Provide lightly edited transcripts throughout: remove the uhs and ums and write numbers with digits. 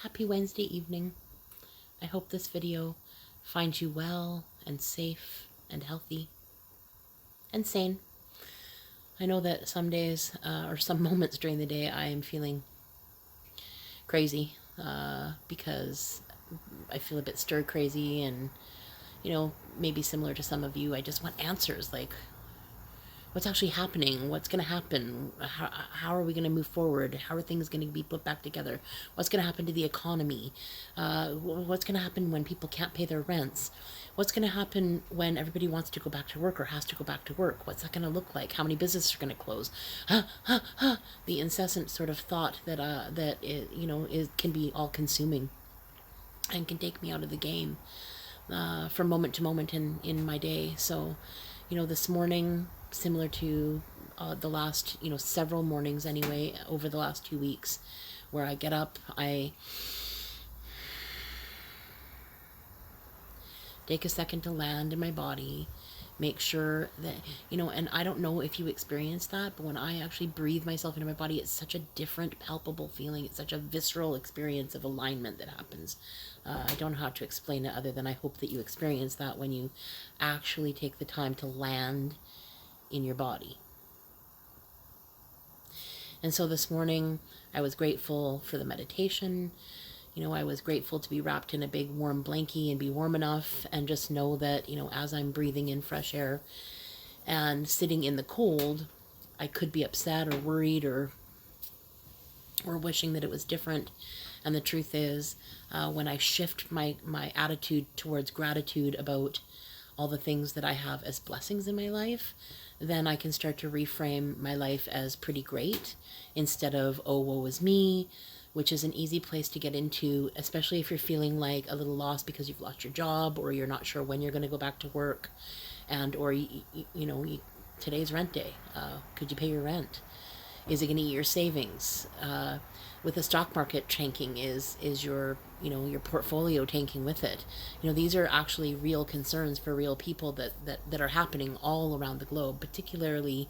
Happy Wednesday evening. I hope this video finds you well and safe and healthy and sane. I know that some days or some moments during the day I am feeling crazy because I feel a bit stir crazy and, maybe similar to some of you, I just want answers like, what's actually happening, what's going to happen, how are we going to move forward, how are things going to be put back together, what's going to happen to the economy, what's going to happen when people can't pay their rents, what's going to happen when everybody wants to go back to work or has to go back to work, what's that going to look like, how many businesses are going to close, the incessant sort of thought that can be all consuming and can take me out of the game from moment to moment in my day. So, this morning, similar to the last, several mornings anyway, over the last 2 weeks, where I get up, I take a second to land in my body, make sure that, and I don't know if you experience that, but when I actually breathe myself into my body, it's such a different, palpable feeling. It's such a visceral experience of alignment that happens. I don't know how to explain it other than I hope that you experience that when you actually take the time to land in your body. And so this morning, I was grateful for the meditation. I was grateful to be wrapped in a big warm blankie and be warm enough and just know that, as I'm breathing in fresh air and sitting in the cold, I could be upset or worried or wishing that it was different. And the truth is, when I shift my attitude towards gratitude about all the things that I have as blessings in my life, then I can start to reframe my life as pretty great instead of, oh, woe is me, which is an easy place to get into, especially if you're feeling like a little lost because you've lost your job or you're not sure when you're going to go back to work, and or today's rent day. Could you pay your rent? Is it going to eat your savings? With the stock market tanking, is your your portfolio tanking with it? These are actually real concerns for real people that are happening all around the globe, particularly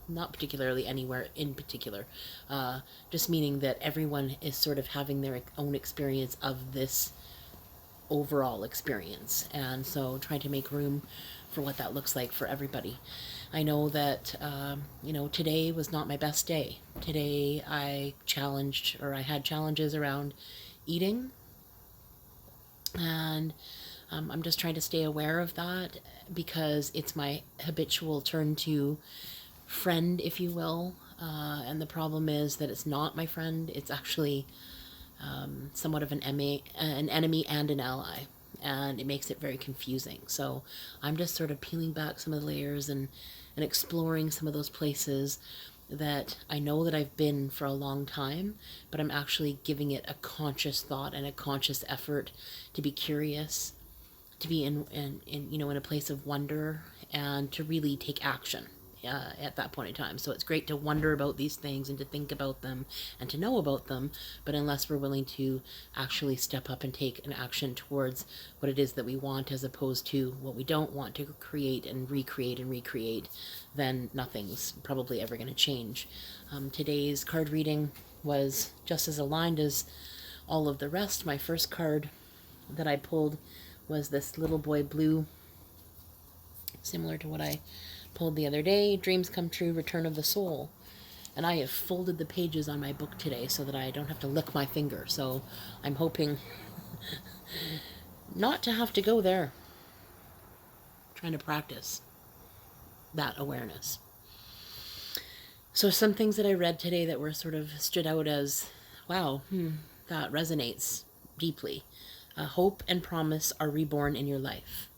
not particularly anywhere in particular, just meaning that everyone is sort of having their own experience of this overall experience, and so trying to make room for what that looks like for everybody. I know that today was not my best day. Today I had challenges around eating, and I'm just trying to stay aware of that because it's my habitual turn to friend, if you will, and the problem is that it's not my friend. It's actually somewhat of an enemy and an ally, and it makes it very confusing. So I'm just sort of peeling back some of the layers and exploring some of those places that I know that I've been for a long time, but I'm actually giving it a conscious thought and a conscious effort to be curious, to be in a place of wonder, and to really take action at that point in time. So it's great to wonder about these things and to think about them and to know about them, but unless we're willing to actually step up and take an action towards what it is that we want as opposed to what we don't want to create and recreate, then nothing's probably ever going to change. Today's card reading was just as aligned as all of the rest. My first card that I pulled was this little boy blue, similar to what I pulled the other day, Dreams Come True, Return of the Soul. And I have folded the pages on my book today so that I don't have to lick my finger. So I'm hoping not to have to go there. Trying to practice that awareness. So some things that I read today that were sort of stood out as, wow, that resonates deeply. Hope and promise are reborn in your life.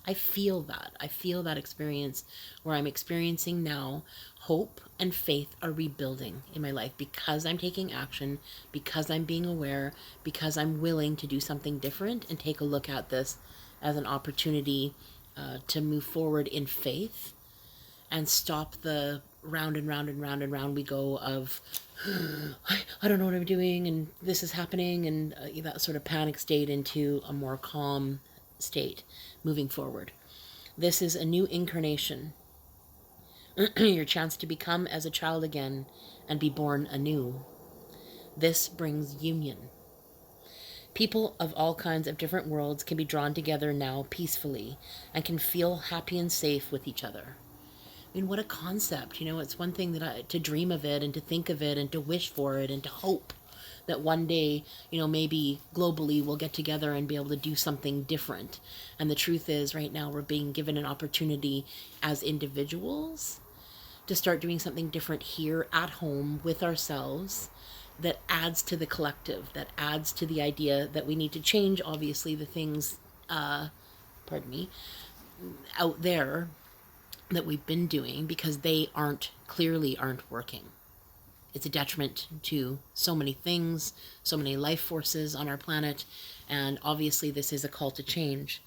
I feel that. I feel that experience where I'm experiencing now. Hope and faith are rebuilding in my life because I'm taking action, because I'm being aware, because I'm willing to do something different and take a look at this as an opportunity to move forward in faith and stop the round and round and round and round we go of I don't know what I'm doing and this is happening, and that sort of panic state into a more calm state moving forward. This is a new incarnation, your chance to become as a child again and be born anew. This brings union. People of all kinds of different worlds can be drawn together now peacefully and can feel happy and safe with each other. I mean, what a concept. It's one thing to dream of it and to think of it and to wish for it and to hope that one day, maybe globally we'll get together and be able to do something different. And the truth is, right now, we're being given an opportunity as individuals to start doing something different here at home with ourselves that adds to the collective, that adds to the idea that we need to change, obviously, the things, pardon me, out there that we've been doing because they clearly aren't working. It's a detriment to so many things, so many life forces on our planet, and obviously this is a call to change.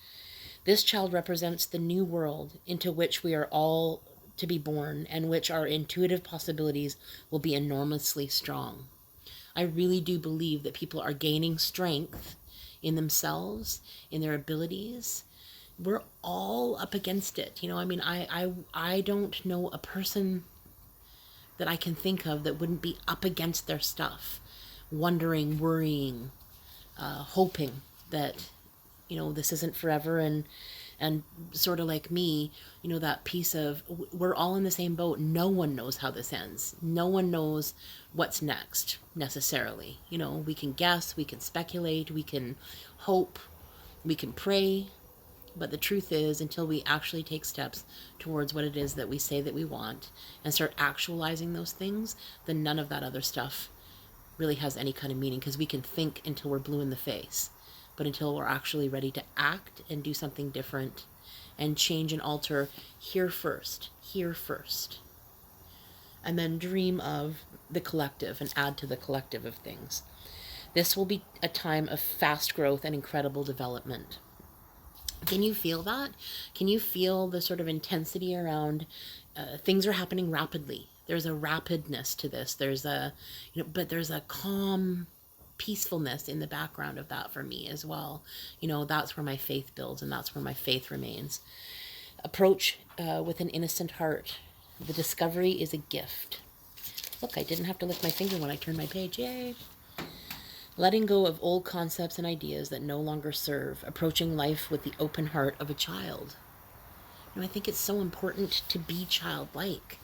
This child represents the new world into which we are all to be born and which our intuitive possibilities will be enormously strong. I really do believe that people are gaining strength in themselves, in their abilities. We're all up against it. I don't know a person that I can think of that wouldn't be up against their stuff, wondering, worrying, hoping that, this isn't forever, and sort of like me, that piece of we're all in the same boat. No one knows how this ends. No one knows what's next necessarily. We can guess, we can speculate, we can hope, we can pray. But the truth is, until we actually take steps towards what it is that we say that we want and start actualizing those things, then none of that other stuff really has any kind of meaning, because we can think until we're blue in the face. But until we're actually ready to act and do something different and change and alter here first, and then dream of the collective and add to the collective of things. This will be a time of fast growth and incredible development. Can you feel that? Can you feel the sort of intensity around things are happening rapidly? There's a rapidness to this. But there's a calm peacefulness in the background of that for me as well. That's where my faith builds and that's where my faith remains. Approach with an innocent heart. The discovery is a gift. Look, I didn't have to lift my finger when I turned my page. Yay! Letting go of old concepts and ideas that no longer serve, approaching life with the open heart of a child. I think it's so important to be childlike.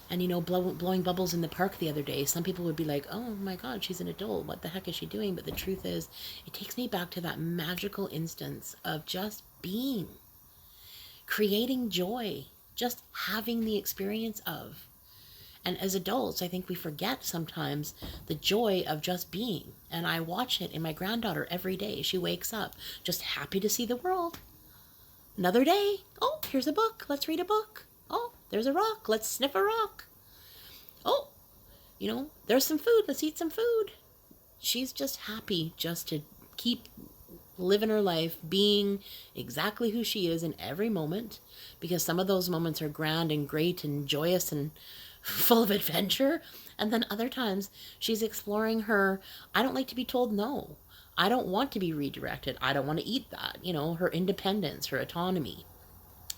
And, blowing bubbles in the park the other day, some people would be like, oh my God, she's an adult. What the heck is she doing? But the truth is, it takes me back to that magical instance of just being, creating joy, just having the experience of. And as adults, I think we forget sometimes the joy of just being. And I watch it in my granddaughter every day. She wakes up just happy to see the world. Another day. Oh, here's a book. Let's read a book. Oh, there's a rock. Let's sniff a rock. Oh, there's some food. Let's eat some food. She's just happy just to keep living her life, being exactly who she is in every moment. Because some of those moments are grand and great and joyous and full of adventure, and then other times she's exploring I don't like to be told no. I don't want to be redirected. I don't want to eat that. Her independence, her autonomy.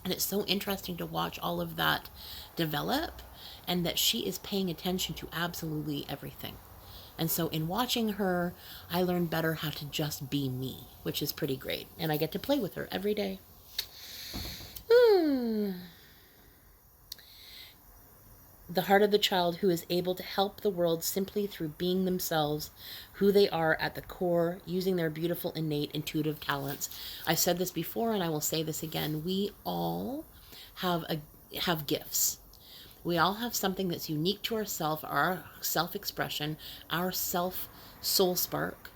And it's so interesting to watch all of that develop, and that she is paying attention to absolutely everything. And so in watching her, I learn better how to just be me, which is pretty great. And I get to play with her every day. The heart of the child who is able to help the world simply through being themselves, who they are at the core, using their beautiful, innate, intuitive talents. I've said this before and I will say this again. We all have gifts. We all have something that's unique to ourselves, our self-expression, our soul spark.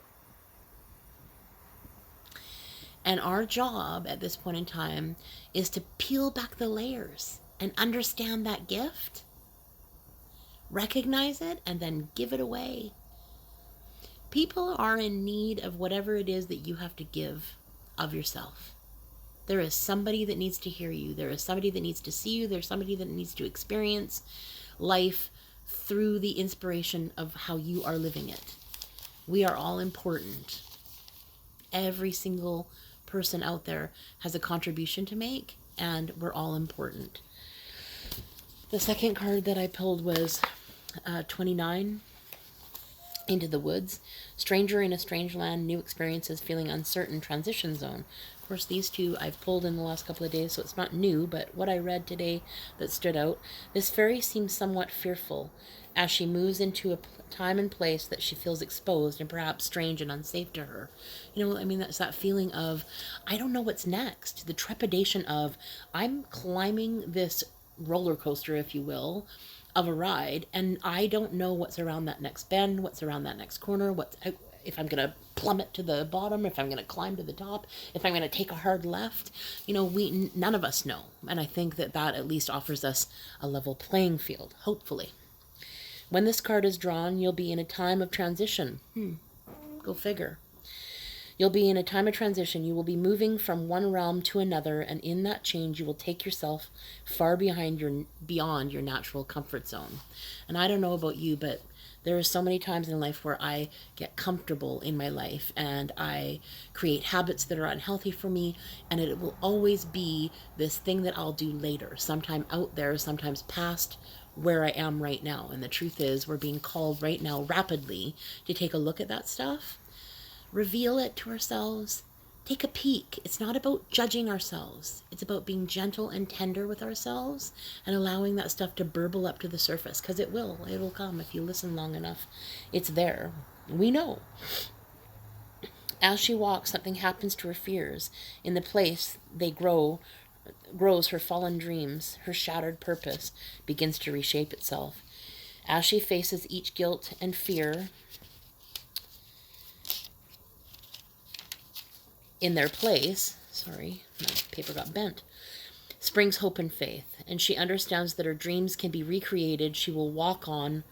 And our job at this point in time is to peel back the layers and understand that gift, recognize it, and then give it away. People are in need of whatever it is that you have to give of yourself. There is somebody that needs to hear you. There is somebody that needs to see you. There's somebody that needs to experience life through the inspiration of how you are living it. We are all important. Every single person out there has a contribution to make, and we're all important. The second card that I pulled was 29. into the woods, stranger in a strange land, new experiences, feeling uncertain, transition zone. Of course, these two I've pulled in the last couple of days, so it's not new, but what I read today that stood out, this fairy seems somewhat fearful as she moves into a time and place that she feels exposed and perhaps strange and unsafe to her. You know, I mean, that's that feeling of, I don't know what's next. The trepidation of, I'm climbing this roller coaster, if you will, of a ride, and I don't know what's around that next bend, what's around that next corner, if I'm going to plummet to the bottom, if I'm going to climb to the top, if I'm going to take a hard left. You know, none of us know. And I think that that at least offers us a level playing field, hopefully. When this card is drawn, you'll be in a time of transition. Go figure. You'll be in a time of transition. You will be moving from one realm to another, and in that change, you will take yourself far beyond your natural comfort zone. And I don't know about you, but there are so many times in life where I get comfortable in my life and I create habits that are unhealthy for me, and it will always be this thing that I'll do later, sometime out there, sometimes past where I am right now. And the truth is, we're being called right now rapidly to take a look at that stuff, reveal it to ourselves, take a peek. It's not about judging ourselves. It's about being gentle and tender with ourselves and allowing that stuff to burble up to the surface, because it will come if you listen long enough. It's there. We know. As she walks, something happens to her fears. In the place they grows her fallen dreams. Her shattered purpose begins to reshape itself. As she faces each guilt and fear in their place, sorry, my paper got bent, springs hope and faith, and she understands that her dreams can be recreated. She will walk on,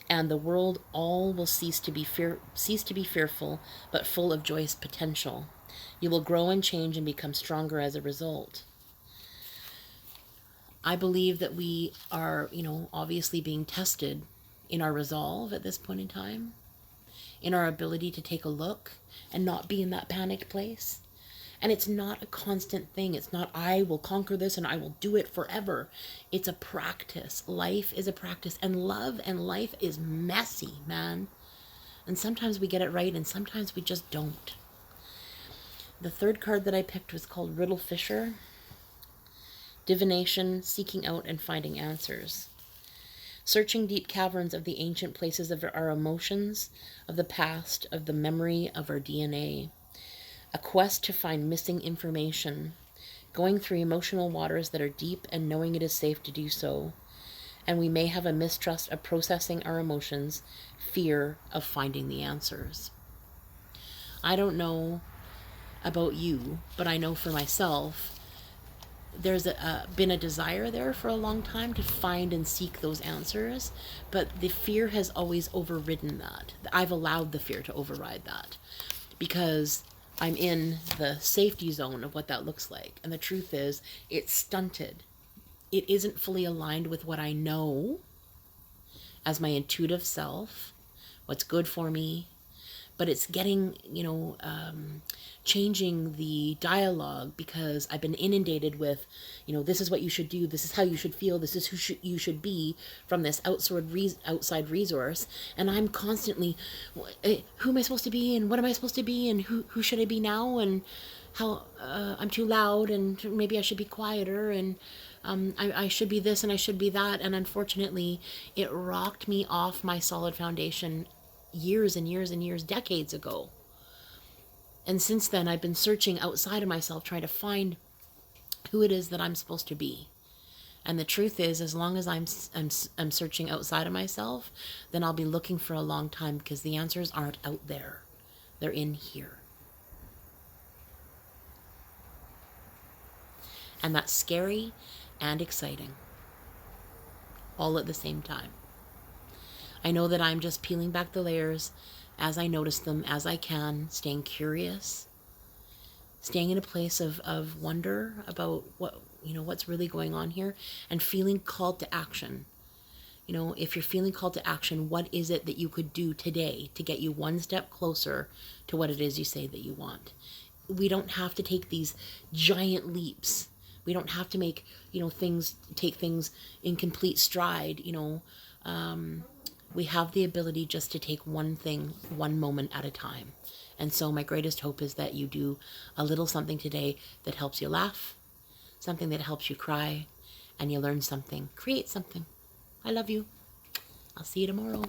and the world all will cease to be fearful, but full of joyous potential. You will grow and change and become stronger as a result. I believe that we are, obviously being tested in our resolve at this point in time, in our ability to take a look and not be in that panicked place. And it's not a constant thing. It's not, I will conquer this and I will do it forever. It's a practice. Life is a practice, and love and life is messy, man. And sometimes we get it right and sometimes we just don't. The third card that I picked was called Riddle Fisher. Divination, seeking out and finding answers. Searching deep caverns of the ancient places of our emotions, of the past, of the memory of our DNA. A quest to find missing information. Going through emotional waters that are deep and knowing it is safe to do so. And we may have a mistrust of processing our emotions, fear of finding the answers. I don't know about you, but I know for myself, there's been a desire there for a long time to find and seek those answers, but the fear has always overridden that. I've allowed the fear to override that because I'm in the safety zone of what that looks like. And the truth is, it's stunted. It isn't fully aligned with what I know as my intuitive self, what's good for me, but it's getting, changing the dialogue because I've been inundated with, this is what you should do, this is how you should feel, this is who you should be from this outside resource. And I'm constantly, who am I supposed to be and what am I supposed to be and who should I be now, and how I'm too loud and maybe I should be quieter, and I should be this and I should be that. And unfortunately, it rocked me off my solid foundation years and years and years, decades ago. And since then, I've been searching outside of myself, trying to find who it is that I'm supposed to be. And the truth is, as long as I'm searching outside of myself, then I'll be looking for a long time, because the answers aren't out there. They're in here. And that's scary and exciting, all at the same time. I know that I'm just peeling back the layers as I notice them, as I can, staying curious, staying in a place of wonder about what's really going on here, and feeling called to action. If you're feeling called to action, what is it that you could do today to get you one step closer to what it is you say that you want? We don't have to take these giant leaps. We don't have to make, take things in complete stride, We have the ability just to take one thing, one moment at a time. And so my greatest hope is that you do a little something today that helps you laugh, something that helps you cry, and you learn something. Create something. I love you. I'll see you tomorrow.